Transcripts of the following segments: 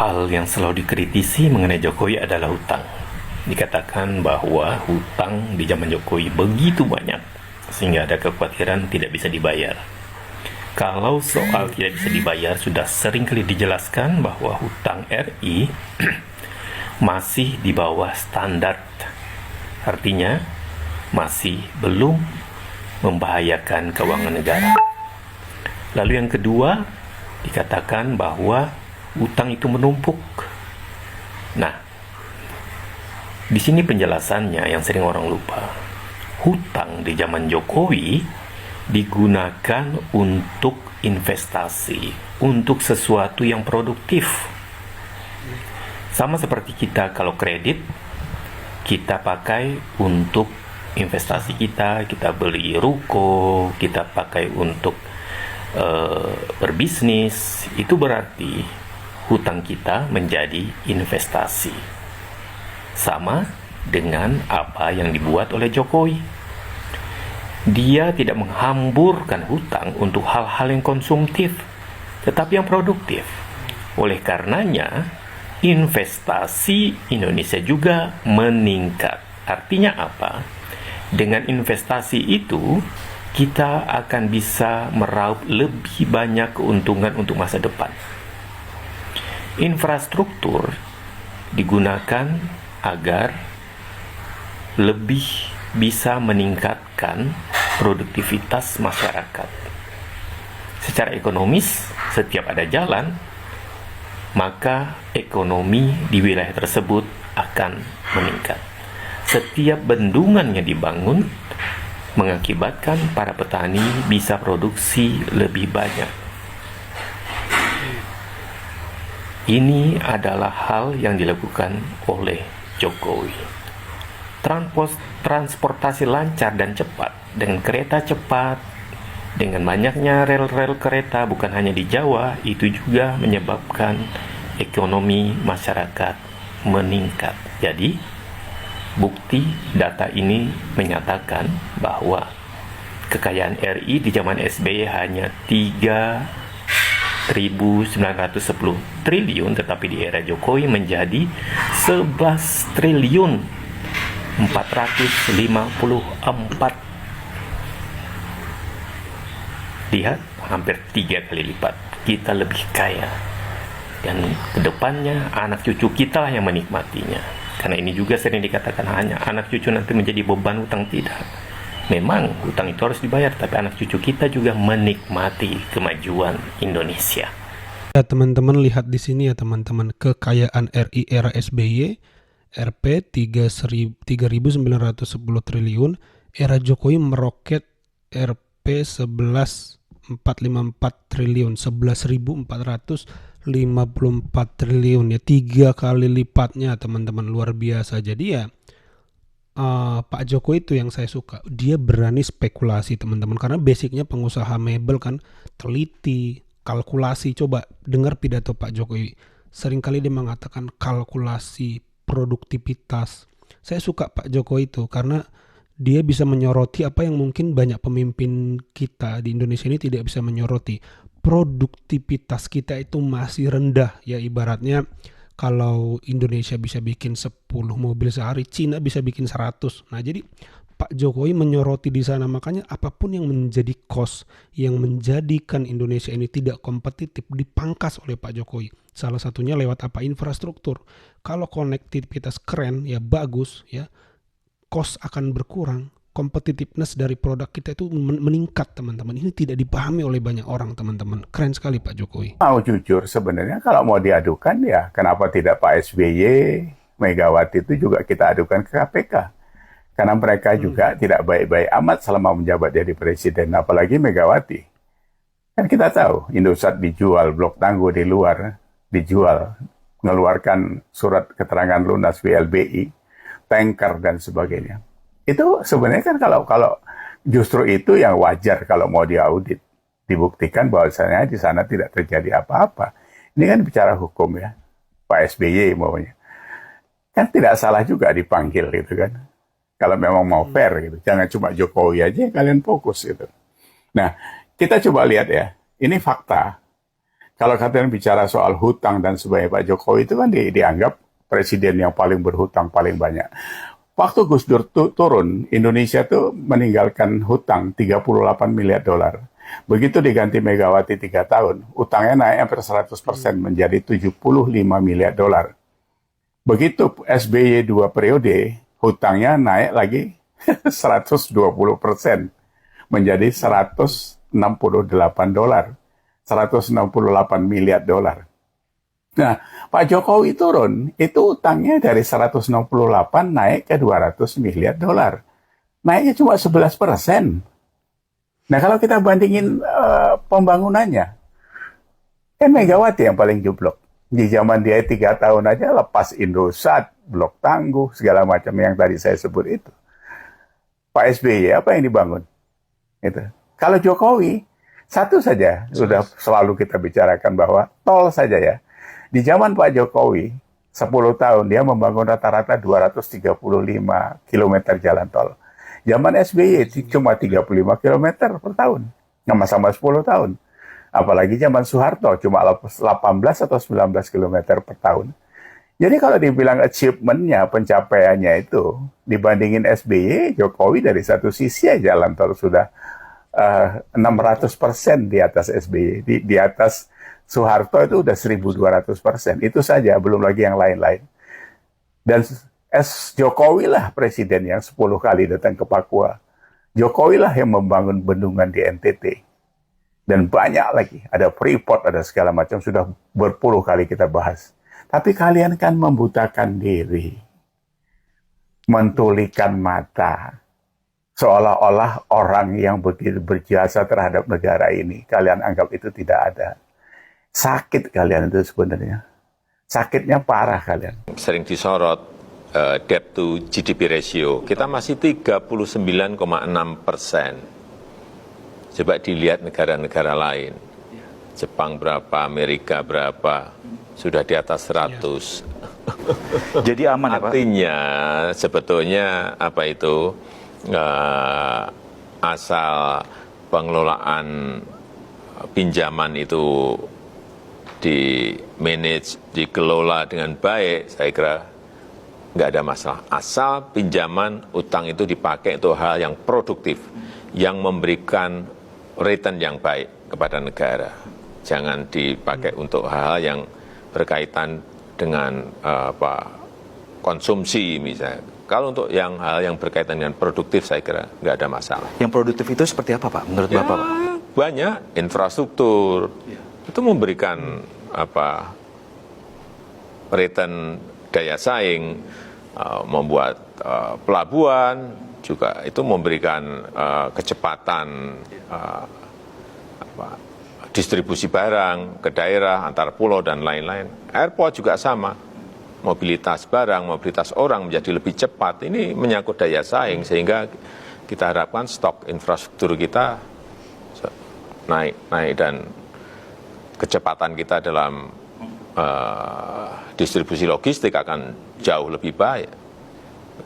hal yang selalu dikritisi mengenai Jokowi adalah hutang. Dikatakan bahwa hutang di zaman Jokowi begitu banyak, sehingga ada kekhawatiran tidak bisa dibayar. Kalau soal tidak bisa dibayar, sudah sering kali dijelaskan bahwa hutang RI masih di bawah standar. Artinya, masih belum membahayakan keuangan negara. Lalu yang kedua, dikatakan bahwa utang itu menumpuk. Nah, di sini penjelasannya yang sering orang lupa. Hutang di zaman Jokowi digunakan untuk investasi, untuk sesuatu yang produktif. Sama seperti kita kalau kredit, kita pakai untuk investasi kita beli ruko, kita pakai untuk berbisnis. Itu berarti hutang kita menjadi investasi. Sama dengan apa yang dibuat oleh Jokowi. Dia tidak menghamburkan hutang untuk hal-hal yang konsumtif, tetapi yang produktif. Oleh karenanya, investasi Indonesia juga meningkat. Artinya apa? Dengan investasi itu, kita akan bisa meraup lebih banyak keuntungan untuk masa depan. Infrastruktur digunakan agar lebih bisa meningkatkan produktivitas masyarakat. Secara ekonomis, setiap ada jalan, maka ekonomi di wilayah tersebut akan meningkat. Setiap bendungan yang dibangun mengakibatkan para petani bisa produksi lebih banyak. Ini adalah hal yang dilakukan oleh Jokowi. Transportasi lancar dan cepat, dengan kereta cepat, dengan banyaknya rel-rel kereta bukan hanya di Jawa, itu juga menyebabkan ekonomi masyarakat meningkat. Jadi, bukti data ini menyatakan bahwa kekayaan RI di zaman SBY hanya 3.910 triliun, tetapi di era Jokowi menjadi 11 triliun 454. Lihat, hampir 3 kali lipat. Kita lebih kaya. Dan kedepannya anak cucu kita lah yang menikmatinya. Karena ini juga sering dikatakan hanya anak cucu nanti menjadi beban hutang. Tidak. Memang hutang itu harus dibayar, tapi anak cucu kita juga menikmati kemajuan Indonesia. Ya teman-teman, lihat di sini ya teman-teman, kekayaan RI era SBY Rp 3.910 triliun, era Jokowi meroket Rp 11.454 triliun, 11.454 triliun, ya 3 kali lipatnya teman-teman, luar biasa. Jadi ya Pak Jokowi itu yang saya suka, dia berani spekulasi teman-teman, karena basicnya pengusaha mebel kan, teliti, kalkulasi. Coba dengar pidato Pak Jokowi, seringkali dia mengatakan kalkulasi, produktivitas. Saya suka Pak Jokowi itu karena dia bisa menyoroti apa yang mungkin banyak pemimpin kita di Indonesia ini tidak bisa menyoroti. Produktivitas kita itu masih rendah, ya ibaratnya kalau Indonesia bisa bikin 10 mobil sehari, Cina bisa bikin 100. Nah, jadi Pak Jokowi menyoroti di sana, makanya apapun yang menjadi cost yang menjadikan Indonesia ini tidak kompetitif dipangkas oleh Pak Jokowi. Salah satunya lewat apa? Infrastruktur. Kalau konektivitas keren, ya bagus, ya cost akan berkurang, competitiveness dari produk kita itu meningkat teman-teman. Ini tidak dipahami oleh banyak orang teman-teman. Keren sekali Pak Jokowi. Mau jujur sebenarnya kalau mau diadukan ya kenapa tidak Pak SBY, Megawati itu juga kita adukan ke KPK. Karena mereka juga tidak baik-baik amat selama menjabat jadi presiden, apalagi Megawati. Kan kita tahu Indosat dijual, Blok Tangguh di luar dijual, mengeluarkan surat keterangan lunas BLBI, tanker dan sebagainya. Itu sebenarnya kan kalau justru itu yang wajar kalau mau diaudit, dibuktikan bahwasanya di sana tidak terjadi apa-apa. Ini kan bicara hukum ya, Pak SBY maunya. Kan tidak salah juga dipanggil gitu kan. Kalau memang mau fair gitu, jangan cuma Jokowi aja yang kalian fokus gitu. Nah, kita coba lihat ya, ini fakta. Kalau kalian bicara soal hutang dan sebagainya, Pak Jokowi itu kan dianggap presiden yang paling berhutang paling banyak. Waktu Gus Dur turun, Indonesia tuh meninggalkan hutang 38 miliar dolar. Begitu diganti Megawati 3 tahun, utangnya naik hampir 100% menjadi 75 miliar dolar. Begitu SBY 2 periode, hutangnya naik lagi 120% menjadi 168 dolar. 168 miliar dolar. Nah, Pak Jokowi turun, itu utangnya dari 168 naik ke 200 miliar dolar. Naiknya cuma 11%. Nah, kalau kita bandingin pembangunannya, kan Megawati yang paling jublok. Di zaman dia 3 tahun aja lepas Indosat, Blok Tangguh, segala macam yang tadi saya sebut itu. Pak SBY apa yang dibangun? Itu. Kalau Jokowi, satu saja sudah selalu kita bicarakan bahwa tol saja ya. Di zaman Pak Jokowi, 10 tahun dia membangun rata-rata 235 km jalan tol. Zaman SBY cuma 35 km per tahun. Sama-sama 10 tahun. Apalagi zaman Soeharto cuma 18 atau 19 km per tahun. Jadi kalau dibilang achievement-nya, pencapaiannya itu, dibandingin SBY, Jokowi dari satu sisi aja jalan tol sudah 600% di atas SBY, di atas Soeharto itu udah 1.200%. Itu saja, belum lagi yang lain-lain. Dan Jokowi lah presiden yang 10 kali datang ke Papua. Jokowi lah yang membangun bendungan di NTT. Dan banyak lagi, ada Freeport, ada segala macam, sudah berpuluh kali kita bahas. Tapi kalian kan membutakan diri, mentulikan mata, seolah-olah orang yang begitu berjasa terhadap negara ini, kalian anggap itu tidak ada. Sakit kalian itu sebenarnya. Sakitnya parah kalian. Sering disorot debt to GDP ratio. Kita masih 39,6%. Coba dilihat negara-negara lain. Jepang berapa, Amerika berapa, sudah di atas 100. Jadi aman ya Pak? Artinya sebetulnya apa itu, asal pengelolaan pinjaman itu di manage, dikelola dengan baik, saya kira nggak ada masalah. Asal pinjaman utang itu dipakai untuk hal yang produktif, yang memberikan return yang baik kepada negara. Jangan dipakai untuk hal-hal yang berkaitan dengan konsumsi misalnya. Kalau untuk hal yang berkaitan dengan produktif, saya kira nggak ada masalah. Yang produktif itu seperti apa Pak, menurut Bapak Pak? Banyak, infrastruktur, itu memberikan return daya saing, membuat pelabuhan, juga itu memberikan kecepatan distribusi barang ke daerah, antar pulau, dan lain-lain. Airport juga sama. Mobilitas barang, mobilitas orang menjadi lebih cepat. Ini menyangkut daya saing, sehingga kita harapkan stok infrastruktur kita naik dan kecepatan kita dalam distribusi logistik akan jauh lebih baik.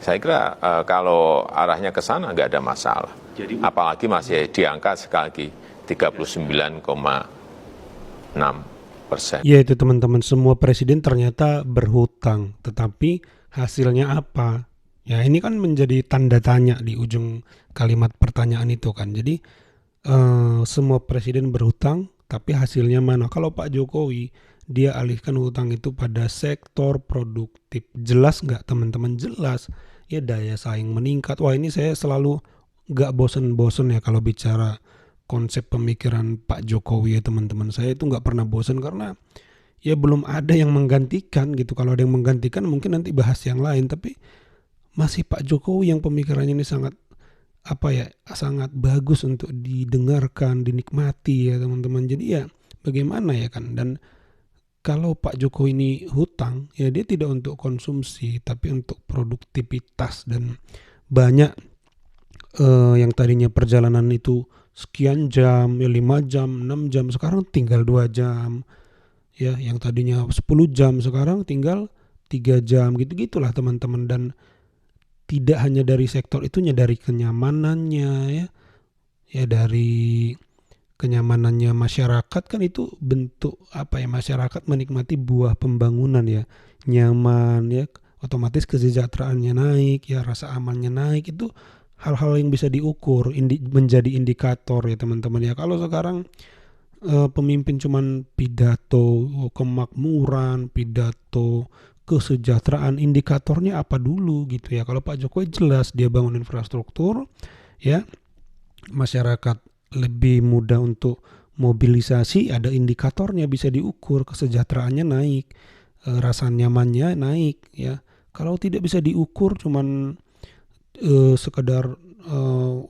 Saya kira kalau arahnya ke sana nggak ada masalah. Apalagi masih di angka sekali lagi 39,6%. Ya itu teman-teman, semua presiden ternyata berhutang, tetapi hasilnya apa? Ya ini kan menjadi tanda tanya di ujung kalimat pertanyaan itu kan. Jadi semua presiden berhutang, tapi hasilnya mana? Kalau Pak Jokowi, dia alihkan hutang itu pada sektor produktif. Jelas nggak teman-teman? Jelas. Ya daya saing meningkat. Wah ini saya selalu nggak bosen-bosen ya kalau bicara konsep pemikiran Pak Jokowi ya teman-teman. Saya itu nggak pernah bosen karena ya belum ada yang menggantikan gitu. Kalau ada yang menggantikan mungkin nanti bahas yang lain. Tapi masih Pak Jokowi yang pemikirannya ini sangat sangat bagus untuk didengarkan, dinikmati ya teman-teman. Jadi ya bagaimana ya kan. Dan kalau Pak Jokowi ini hutang, ya dia tidak untuk konsumsi, tapi untuk produktivitas. Dan banyak yang tadinya perjalanan itu sekian jam, ya 5 jam, 6 jam, sekarang tinggal 2 jam. Ya, yang tadinya 10 jam, sekarang tinggal 3 jam, gitu-gitulah teman-teman. Dan tidak hanya dari sektor itunya, dari kenyamanannya, ya dari kenyamanannya masyarakat kan itu bentuk apa ya, masyarakat menikmati buah pembangunan ya, nyaman ya, otomatis kesejahteraannya naik ya, rasa amannya naik, itu hal-hal yang bisa diukur, menjadi indikator ya teman-teman ya. Kalau sekarang pemimpin cuman pidato kemakmuran, pidato kesejahteraan, indikatornya apa dulu gitu ya. Kalau Pak Jokowi jelas dia bangun infrastruktur ya, masyarakat lebih mudah untuk mobilisasi, ada indikatornya bisa diukur, kesejahteraannya naik, rasa nyamannya naik ya. Kalau tidak bisa diukur, cuman sekedar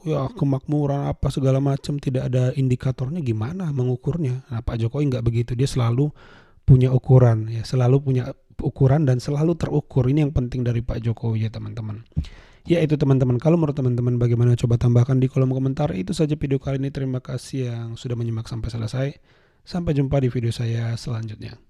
ya kemakmuran apa segala macam, tidak ada indikatornya, gimana mengukurnya? Nah, Pak Jokowi nggak begitu, dia selalu punya ukuran ya, selalu punya ukuran dan selalu terukur. Ini yang penting dari Pak Jokowi ya teman-teman. Ya itu teman-teman, kalau menurut teman-teman bagaimana, coba tambahkan di kolom komentar. Itu saja video kali ini, terima kasih yang sudah menyimak sampai selesai. Sampai jumpa di video saya selanjutnya.